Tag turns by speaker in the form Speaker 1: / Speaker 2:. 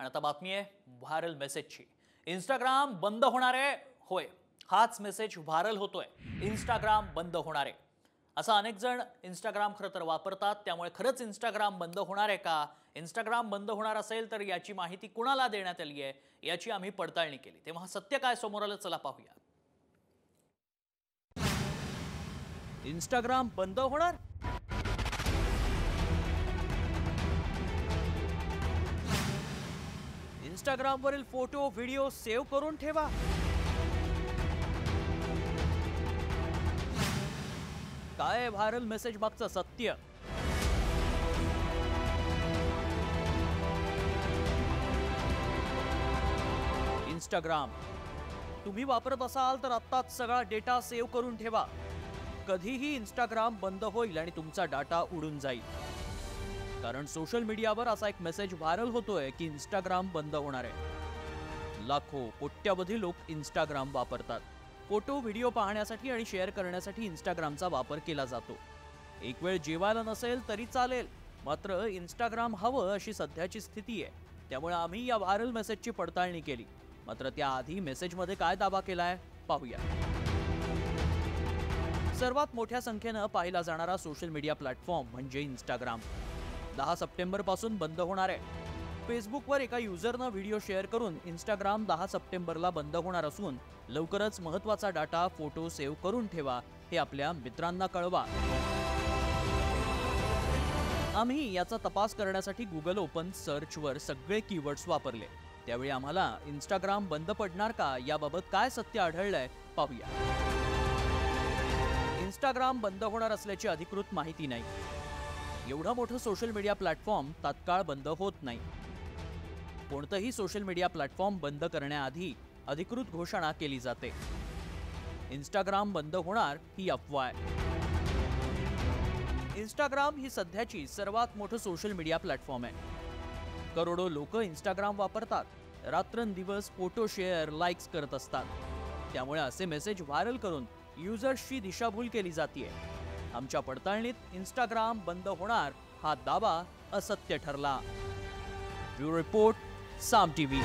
Speaker 1: आणि आता बातमी आहे व्हायरल मेसेजची। इंस्टाग्राम बंद होणार आहे। होय, हाच मेसेज व्हायरल होतोय। इंस्टाग्राम बंद होणार आहे असा अनेक जण इंस्टाग्राम खरं तर वापरतात। त्यामुळे खरंच इंस्टाग्राम बंद होणार आहे का? इंस्टाग्राम बंद होणार असेल तर याची माहिती कुणाला देण्यात आली आहे याची आम्ही पडताळणी केली, तेव्हा सत्य काय समोर आलं चला पाहूया। इंस्टाग्राम बंद होणार? इंस्टाग्रामवरील फोटो व्हिडिओ सेव्ह करून ठेवा। काय व्हायरल मेसेज मागचं सत्य? इंस्टाग्राम तुम्ही वापरत असाल तर आत्ताच सगळा डेटा सेव्ह करून ठेवा। कधीही इंस्टाग्राम बंद होईल आणि तुमचा डाटा उडून जाईल। कारण सोशल मीडियावर असा एक मेसेज व्हायरल होतोय की इंस्टाग्राम बंद होणार आहे। लाखो कोट्यावधी लोक इंस्टाग्राम वापरतात। फोटो व्हिडिओ पाहण्यासाठी आणि शेअर करण्यासाठी इंस्टाग्रामचा वापर केला जातो। एक वेळ जेवायला नसेल तरी चालेल, मात्र इंस्टाग्राम हवं अशी सध्याची स्थिती आहे। त्यामुळे आम्ही या व्हायरल मेसेजची पडताळणी केली। मात्र त्याआधी मेसेजमध्ये काय दावा केलाय पाहूया। सर्वात मोठ्या संख्येनं पाहिला जाणारा सोशल मीडिया प्लॅटफॉर्म म्हणजे इंस्टाग्राम 10 सप्टेंबर पासून बंद होणार आहे। फेसबुकवर एका युजरनं व्हिडिओ शेअर करून इंस्टाग्राम 10 सप्टेंबरला बंद होणार असून लवकरच महत्त्वाचा डाटा, फोटो सेव्ह करून ठेवा हे आपल्या मित्रांना कळवा। आम्ही याचा तपास करण्यासाठी गुगल ओपन सर्चवर सगळे कीवर्ड्स वापरले। त्यावेळी आम्हाला इंस्टाग्राम बंद पडणार का याबाबत काय सत्य आढळलंय पाहूया। इंस्टाग्राम बंद होणार असल्याची अधिकृत माहिती नाही। एवढं मोठं सोशल मीडिया प्लॅटफॉर्म तात्काळ बंद होत नाही। कोणतंही सोशल मीडिया प्लॅटफॉर्म बंद करण्याआधी अधिकृत घोषणा केली जाते। इंस्टाग्राम बंद होणार ही अफवा आहे। इंस्टाग्राम ही सध्याची सर्वात मोठं सोशल मीडिया प्लॅटफॉर्म आहे। करोडो लोक इंस्टाग्राम वापरतात। रात्रंदिवस फोटो शेअर, लाईक्स करत असतात। त्यामुळे असे मेसेज व्हायरल करून युजर्सची दिशाभूल केली जाते। आमच्या पडताळणीत इंस्टाग्राम बंद होणार हा दावा असत्य ठरला। ब्युरो रिपोर्ट, साम टीव्ही।